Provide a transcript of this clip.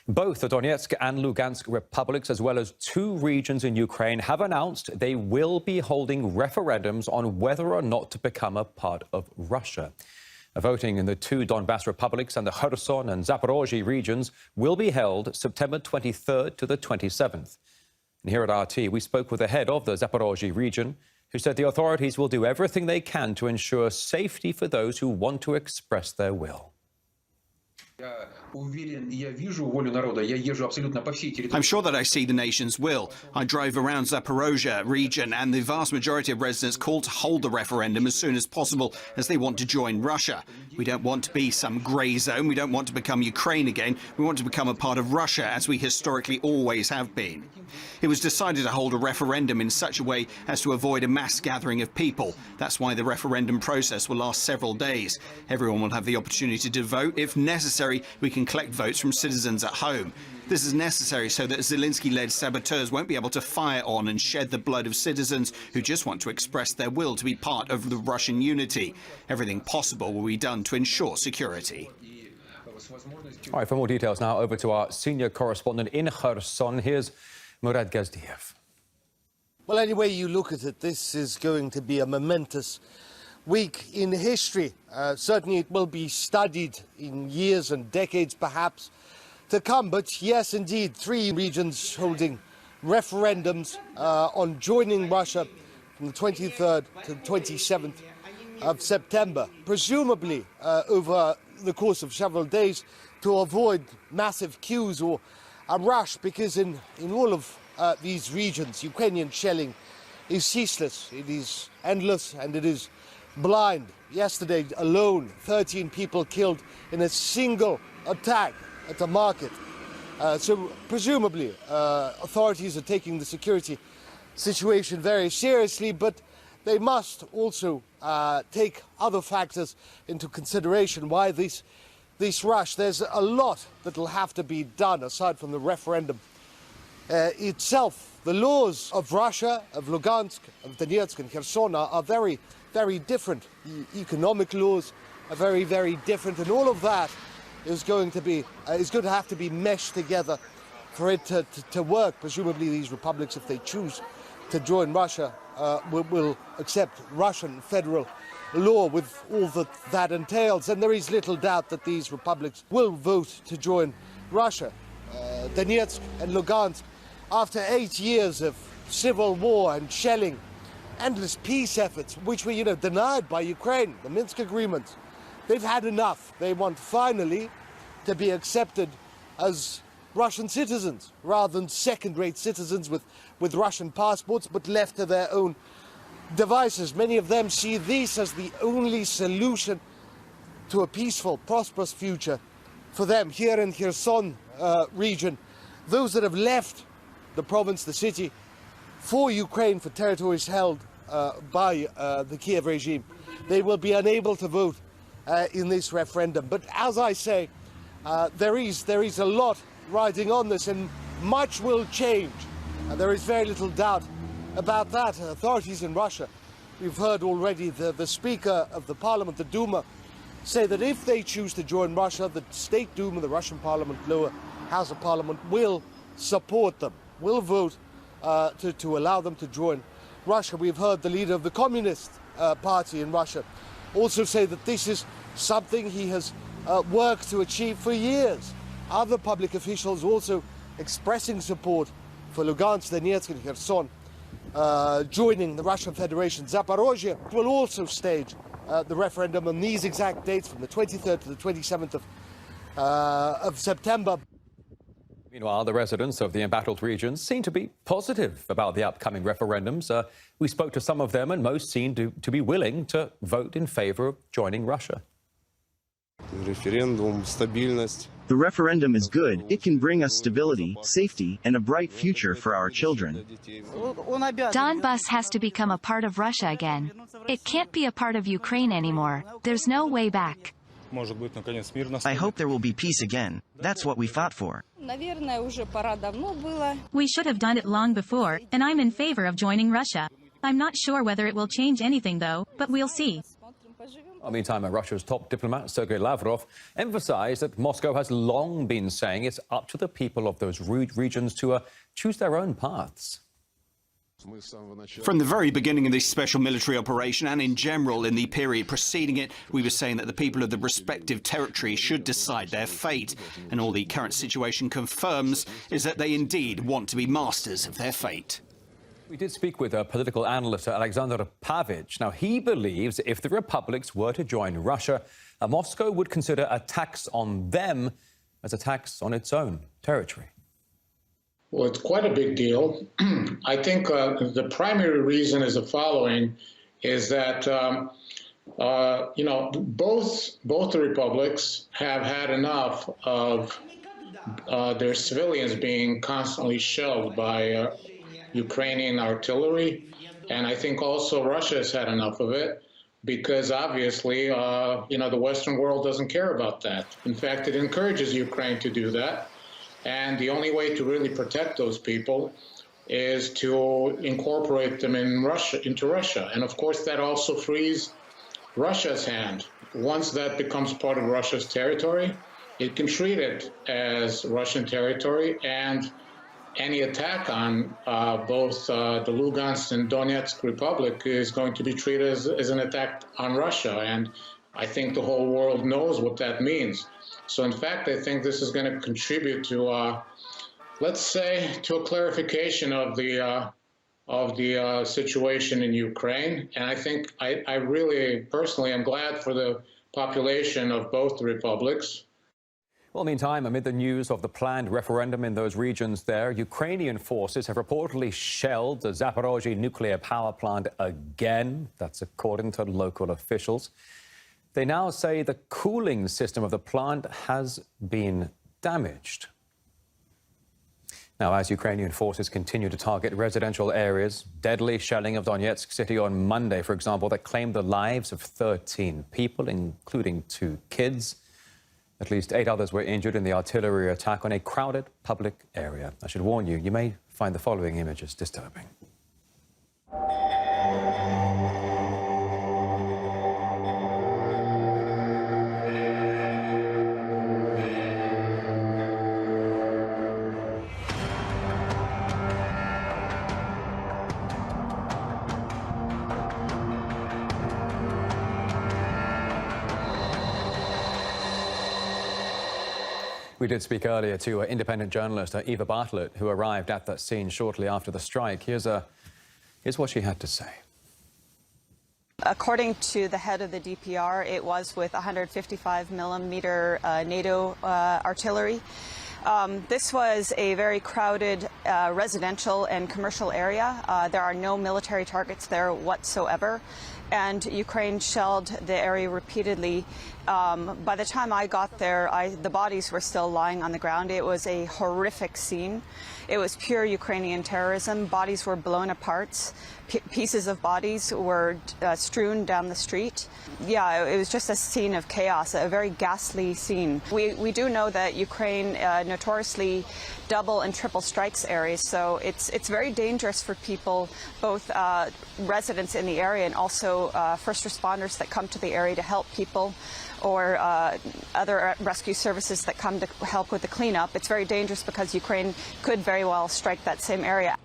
Both the Donetsk and Lugansk republics, as well as two regions in Ukraine, have announced they will be holding referendums on whether or not to become a part of Russia. Voting in the two Donbass republics and the Kherson and Zaporozhye regions will be held September 23rd to the 27th. And here at RT, we spoke with the head of the Zaporozhye region, who said the authorities will do everything they can to ensure safety for those who want to express their will. I'm sure that I see the nation's will. I drove around Zaporozhye region and the vast majority of residents called to hold the referendum as soon as possible as they want to join Russia. We don't want to be some grey zone. We don't want to become Ukraine again. We want to become a part of Russia as we historically always have been. It was decided to hold a referendum in such a way as to avoid a mass gathering of people. That's why the referendum process will last several days. Everyone will have the opportunity to vote. If necessary, we can collect votes from citizens at home. This is necessary so that Zelensky-led saboteurs won't be able to fire on and shed the blood of citizens who just want to express their will to be part of the Russian unity. Everything possible will be done to ensure security. All right, for more details now, over to our senior correspondent in Kherson. Here's Murad Gazdiev. Well, any way you look at it, this is going to be a momentous week in history. Certainly it will be studied in years and decades perhaps to come. But yes, indeed, three regions holding referendums on joining Russia from the 23rd to the 27th of September, presumably over the course of several days to avoid massive queues or a rush, because in all of these regions, Ukrainian shelling is ceaseless, it is endless and it is blind. Yesterday alone, 13 people killed in a single attack at a market. So presumably authorities are taking the security situation very seriously, but they must also take other factors into consideration. Why this rush? There's a lot that will have to be done aside from the referendum itself. The laws of Russia, of Lugansk, of Donetsk and Kherson are very, very different. The economic laws are very, very different, and all of that is going to have to be meshed together for it to work. Presumably these republics, if they choose to join Russia, will accept Russian federal law with all that entails, and there is little doubt that these republics will vote to join Russia. Donetsk and Lugansk, after 8 years of civil war and shelling, endless peace efforts, which were, denied by Ukraine, the Minsk agreements, they've had enough. They want finally to be accepted as Russian citizens, rather than second-rate citizens with Russian passports, but left to their own devices. Many of them see this as the only solution to a peaceful, prosperous future for them. Here in Kherson region, those that have left the province, the city, for Ukraine, for territories held by the Kiev regime, they will be unable to vote in this referendum. But as I say, there is a lot riding on this, and much will change. There is very little doubt about that. Authorities in Russia, we've heard already the Speaker of the Parliament, the Duma, say that if they choose to join Russia, the State Duma, the Russian Parliament, lower House of Parliament, will support them, will vote to allow them to join Russia. We've heard the leader of the Communist Party in Russia also say that this is something he has worked to achieve for years. Other public officials also expressing support for Lugansk, Donetsk and Kherson joining the Russian Federation. Zaporozhye will also stage the referendum on these exact dates from the 23rd to the 27th of September. Meanwhile, the residents of the embattled regions seem to be positive about the upcoming referendums. We spoke to some of them, and most seem to be willing to vote in favor of joining Russia. The referendum is good. It can bring us stability, safety, and a bright future for our children. Donbas has to become a part of Russia again. It can't be a part of Ukraine anymore. There's no way back. I hope there will be peace again. That's what we fought for. We should have done it long before, and I'm in favor of joining Russia. I'm not sure whether it will change anything though, but we'll see. Meantime, Russia's top diplomat, Sergei Lavrov, emphasized that Moscow has long been saying it's up to the people of those regions to choose their own paths. From the very beginning of this special military operation and in general in the period preceding it, we were saying that the people of the respective territories should decide their fate. And all the current situation confirms is that they indeed want to be masters of their fate. We did speak with a political analyst, Alexander Pavich. Now, he believes if the republics were to join Russia, Moscow would consider a tax on them as a tax on its own territory. Well, it's quite a big deal. I think the primary reason is the following, is that, both the republics have had enough of their civilians being constantly shelled by Ukrainian artillery. And I think also Russia has had enough of it because obviously, the Western world doesn't care about that. In fact, it encourages Ukraine to do that. And the only way to really protect those people is to incorporate them into Russia. And of course, that also frees Russia's hand. Once that becomes part of Russia's territory, it can treat it as Russian territory, and any attack on both the Lugansk and Donetsk Republic is going to be treated as an attack on Russia. And I think the whole world knows what that means. So in fact, I think this is going to contribute to, let's say, to a clarification of the situation in Ukraine. And I think I really personally am glad for the population of both the republics. Well, meantime, amid the news of the planned referendum in those regions there, Ukrainian forces have reportedly shelled the Zaporozhye nuclear power plant again. That's according to local officials. They now say the cooling system of the plant has been damaged. Now, as Ukrainian forces continue to target residential areas, deadly shelling of Donetsk city on Monday, for example, that claimed the lives of 13 people, including 2 kids. At least 8 others were injured in the artillery attack on a crowded public area. I should warn you, you may find the following images disturbing. We did speak earlier to independent journalist Eva Bartlett, who arrived at that scene shortly after the strike. Here's what she had to say. According to the head of the DPR, it was with 155mm NATO artillery. This was a very crowded residential and commercial area. There are no military targets there whatsoever, and Ukraine shelled the area repeatedly. By the time I got there, the bodies were still lying on the ground. It was a horrific scene. It was pure Ukrainian terrorism. Bodies were blown apart. Pieces of bodies were strewn down the street. Yeah, it was just a scene of chaos, a very ghastly scene. We do know that Ukraine notoriously double and triple strikes areas, so it's very dangerous for people, both residents in the area and also first responders that come to the area to help people, or other rescue services that come to help with the cleanup. It's very dangerous because Ukraine could very well strike that same area.